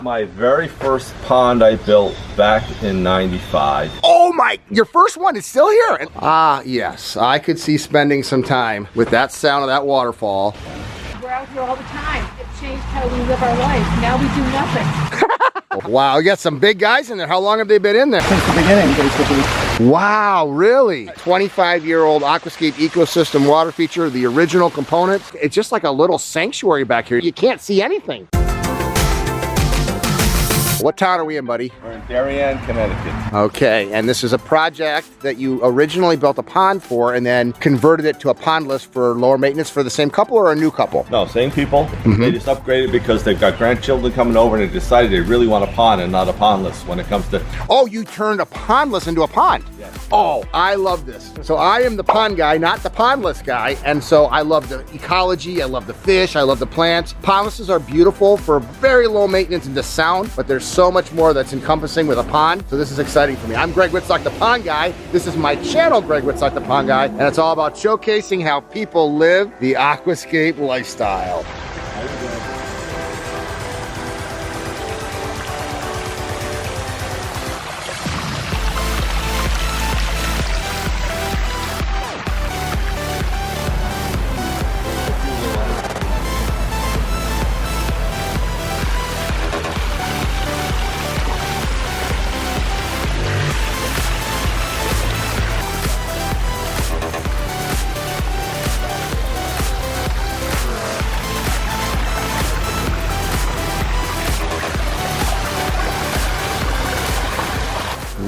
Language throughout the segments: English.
My very first pond I built back in '95. Oh my, your first one is still here. Ah, yes, I could see spending some time with that sound of that waterfall. We're out here all the time. It changed how we live our life. Now we do nothing. Wow, you got some big guys in there. How long have they been in there? Since the beginning, basically. Wow, really? 25-year-old Aquascape ecosystem water feature, the original components. It's just like a little sanctuary back here. You can't see anything. What town are we in, buddy? We're in Darien, Connecticut. Okay, and this is a project that you originally built a pond for and then converted it to a pondless for lower maintenance for the same couple or a new couple? No, same people. They just upgraded because they've got grandchildren coming over and they decided they really want a pond and not a pondless when it comes to... Oh, you turned a pondless into a pond? Yes. Oh, I love this. So I am the pond guy, not the pondless guy, and so I love the ecology, I love the fish, I love the plants. Pondlesses are beautiful for very low maintenance and the sound, but there's so much more that's encompassing with a pond, so this is exciting for me. I'm Greg Wittstock, the Pond Guy. This is my channel, Greg Wittstock, the Pond Guy, and it's all about showcasing how people live the aquascape lifestyle.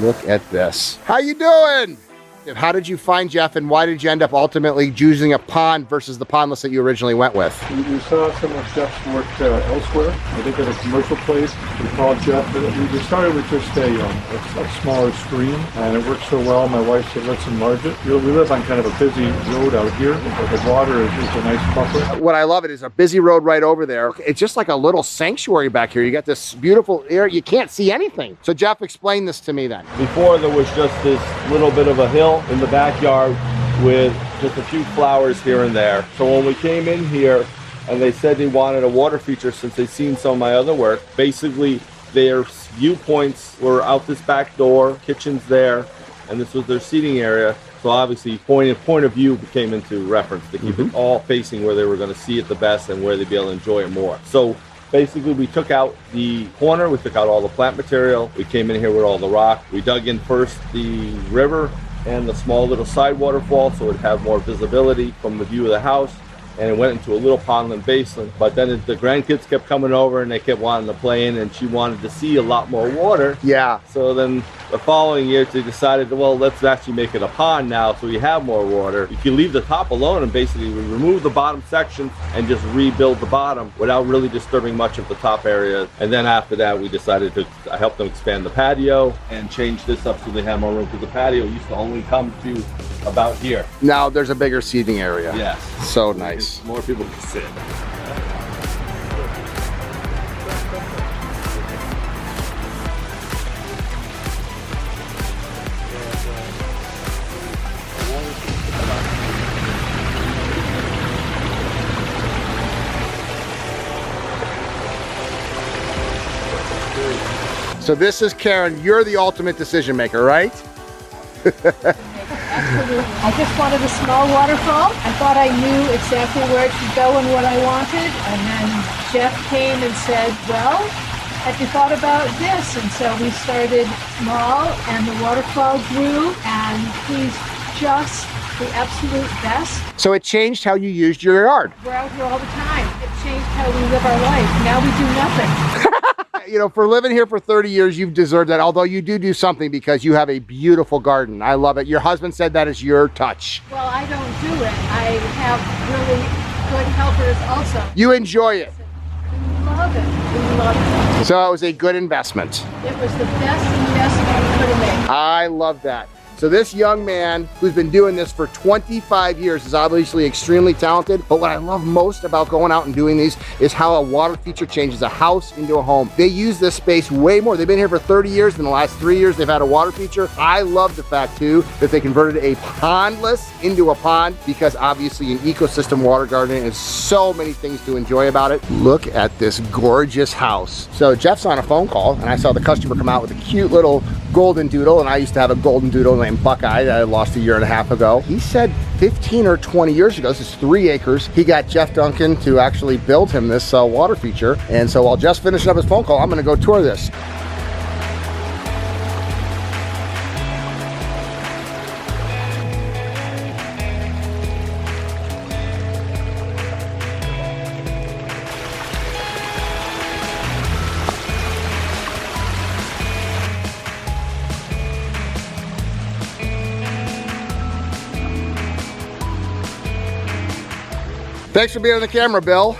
Look at this. How you doing? How did you find Jeff, and why did you end up ultimately choosing a pond versus the pondless that you originally went with? We saw some of Jeff's work elsewhere. I think at a commercial place. We called Jeff. We started with just a smaller stream, and it worked so well. My wife said, let's enlarge it. We live on kind of a busy road out here, but the water is a nice buffer. What I love it is a busy road right over there. It's just like a little sanctuary back here. You got this beautiful area. You can't see anything. So Jeff, explain this to me then. Before there was just this little bit of a hill in the backyard with just a few flowers here and there. So when we came in here and they said they wanted a water feature since they'd seen some of my other work, basically their viewpoints were out this back door, kitchen's there, and this was their seating area. So obviously point of view came into reference to keep it all facing where they were going to see it the best and where they'd be able to enjoy it more. So basically we took out the corner, we took out all the plant material, we came in here with all the rock, we dug in first the river and the small little side waterfall so it'd have more visibility from the view of the house, and it went into a little pondland basin. But then the grandkids kept coming over and they kept wanting to play in, and she wanted to see a lot more water. Yeah. So then the following year they decided, well, let's actually make it a pond now so we have more water. If you leave the top alone and basically we remove the bottom section and just rebuild the bottom without really disturbing much of the top area. And then after that we decided to help them expand the patio and change this up so they have more room, because the patio used to only come to about here. Now there's a bigger seating area. Yes. So nice. More people can sit. So this is Karen, you're the ultimate decision maker, right? Absolutely. I just wanted a small waterfall. I thought I knew exactly where it should go and what I wanted. And then Jeff came and said, well, have you thought about this? And so we started small and the waterfall grew, and he's just the absolute best. So it changed how you used your yard. We're out here all the time. It changed how we live our life. Now we do nothing. You know, for living here for 30 years, you've deserved that, although you do something because you have a beautiful garden. I love it. Your husband said that is your touch. Well, I don't do it. I have really good helpers also. You enjoy it. We love it. We love it. So it was a good investment. It was the best investment we could have made. I love that. So this young man who's been doing this for 25 years is obviously extremely talented, but what I love most about going out and doing these is how a water feature changes a house into a home. They use this space way more. They've been here for 30 years. In the last 3 years, they've had a water feature. I love the fact too that they converted a pondless into a pond, because obviously an ecosystem water garden is so many things to enjoy about it. Look at this gorgeous house. So Jeff's on a phone call and I saw the customer come out with a cute little golden doodle, and I used to have a golden doodle named Buckeye that I lost a year and a half ago. He said 15 or 20 years ago, this is 3 acres, he got Jeff Duncan to actually build him this water feature. And so while Jeff's finishing up his phone call, I'm gonna go tour this. Thanks for being on the camera, Bill.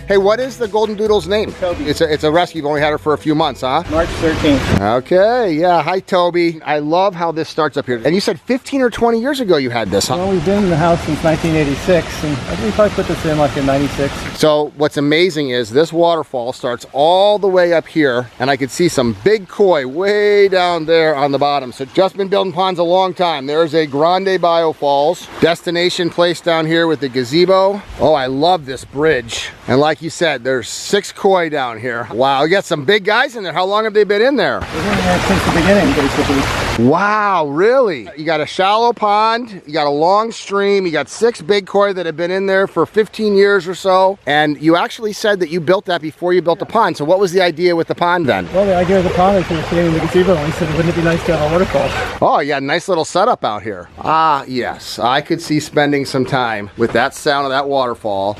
Hey, what is the golden doodle's name? Toby. It's a rescue. You've only had her for a few months, huh? March 13th. Okay, yeah. Hi, Toby. I love how this starts up here. And you said 15 or 20 years ago you had this, huh? Well, we've been in the house since 1986, and I think we probably put this in like in 96. So what's amazing is this waterfall starts all the way up here, and I could see some big koi way down there on the bottom. So just been building ponds a long time. There's a Grande Biofalls destination place down here with the gazebo. Oh, I love this bridge. And like you said, there's 6 koi down here. Wow, you got some big guys in there. How long have they been in there? We've been in there since the beginning, basically. Wow, really? You got a shallow pond, you got a long stream, you got 6 big koi that have been in there for 15 years or so, and you actually said that you built that before you built the pond. So what was the idea with the pond then? Well, the idea of the pond is we were sitting in the gazebo, and we said, wouldn't it be nice to have a waterfall? Oh, yeah, nice little setup out here. Ah, yes, I could see spending some time with that sound of that waterfall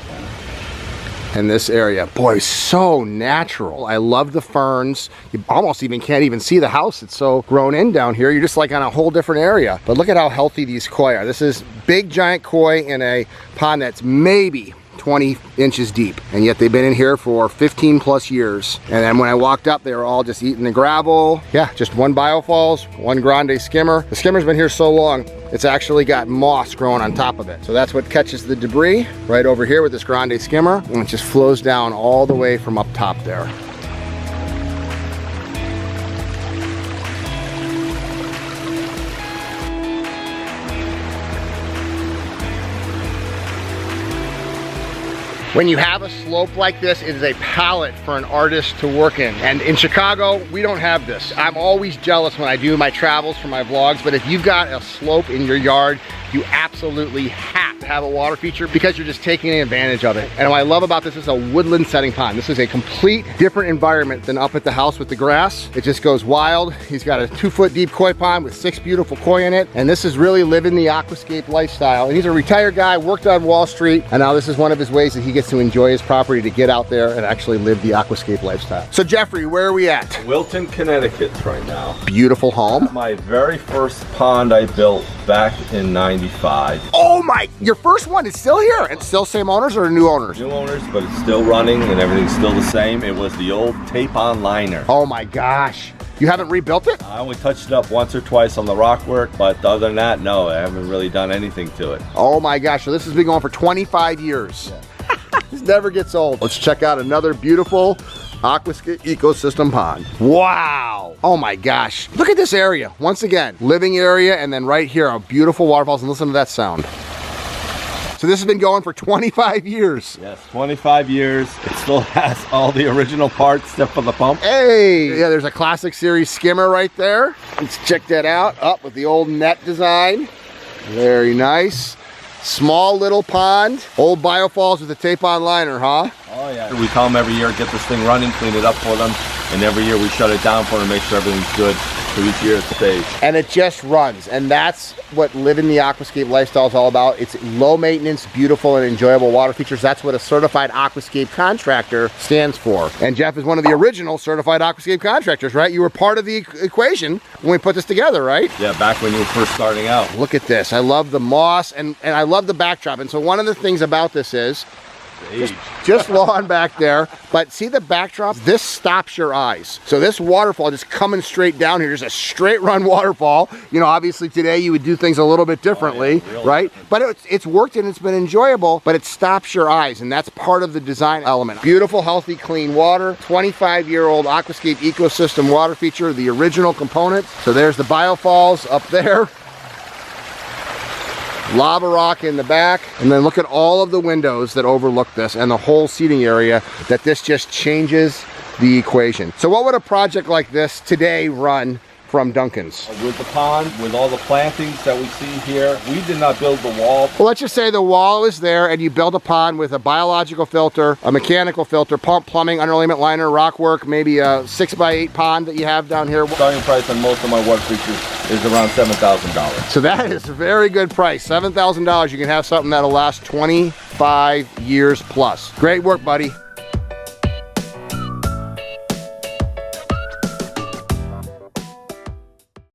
in this area. Boy, so natural. I love the ferns. You almost even can't even see the house. It's so grown in down here. You're just like on a whole different area. But look at how healthy these koi are. This is big giant koi in a pond that's maybe 20 inches deep, and yet they've been in here for 15 plus years. And then when I walked up, they were all just eating the gravel. Yeah, just 1 Biofalls, 1 Grande skimmer. The skimmer's been here so long, it's actually got moss growing on top of it. So that's what catches the debris right over here with this Grande skimmer, and it just flows down all the way from up top there. When you have a slope like this, it is a palette for an artist to work in. And in Chicago, we don't have this. I'm always jealous when I do my travels for my vlogs, but if you've got a slope in your yard, you absolutely have to have a water feature because you're just taking advantage of it. And what I love about this is a woodland setting pond. This is a complete different environment than up at the house with the grass. It just goes wild. He's got a 2-foot deep koi pond with 6 beautiful koi in it. And this is really living the Aquascape lifestyle. And he's a retired guy, worked on Wall Street, and now this is one of his ways that he gets to enjoy his property, to get out there and actually live the Aquascape lifestyle. So Jeffrey, where are we at? Wilton, Connecticut right now. Beautiful home. My very first pond I built back in 95. Oh my, your first one is still here. It's still same owners or new owners? New owners, but it's still running and everything's still the same. It was the old tape-on liner. Oh my gosh. You haven't rebuilt it? I only touched it up once or twice on the rock work, but other than that, no, I haven't really done anything to it. Oh my gosh, so this has been going for 25 years. Yeah. This never gets old. Let's check out another beautiful Aquascape ecosystem pond. Wow. Oh my gosh. Look at this area. Once again, living area, and then right here, a beautiful waterfalls, and listen to that sound. So this has been going for 25 years. Yes, 25 years. It still has all the original parts except for the pump. Hey, yeah, there's a classic series skimmer right there. Let's check that out. Up with the old net design. Very nice. Small little pond. Old Biofalls with a tape-on liner, huh? Oh yeah. We come every year, get this thing running, clean it up for them, and every year we shut it down for them, make sure everything's good. So each year it stays. And it just runs, and that's what living the Aquascape lifestyle is all about. It's low maintenance, beautiful, and enjoyable water features. That's what a certified Aquascape contractor stands for. And Jeff is one of the original certified Aquascape contractors, right? You were part of the equation when we put this together, right? Yeah, back when you were first starting out. Look at this. I love the moss, and I love the backdrop. And so one of the things about this is Just lawn back there. But see the backdrop? This stops your eyes. So this waterfall just coming straight down here, just a straight run waterfall. You know, obviously today you would do things a little bit differently, right? But it's worked and it's been enjoyable, but it stops your eyes, and that's part of the design element. Beautiful, healthy, clean water. 25-year-old Aquascape ecosystem water feature, the original components. So there's the biofalls up there. Lava rock in the back, and then look at all of the windows that overlook this and the whole seating area, that this just changes the equation. So what would a project like this today run from Duncan's? With the pond, with all the plantings that we see here, we did not build the wall. Well, let's just say the wall is there and you build a pond with a biological filter, a mechanical filter, pump, plumbing, underlayment, liner, rock work, maybe a 6x8 pond that you have down here. Starting price on most of my water features is around $7,000. So that is a very good price. $7,000, you can have something that'll last 25 years plus. Great work, buddy.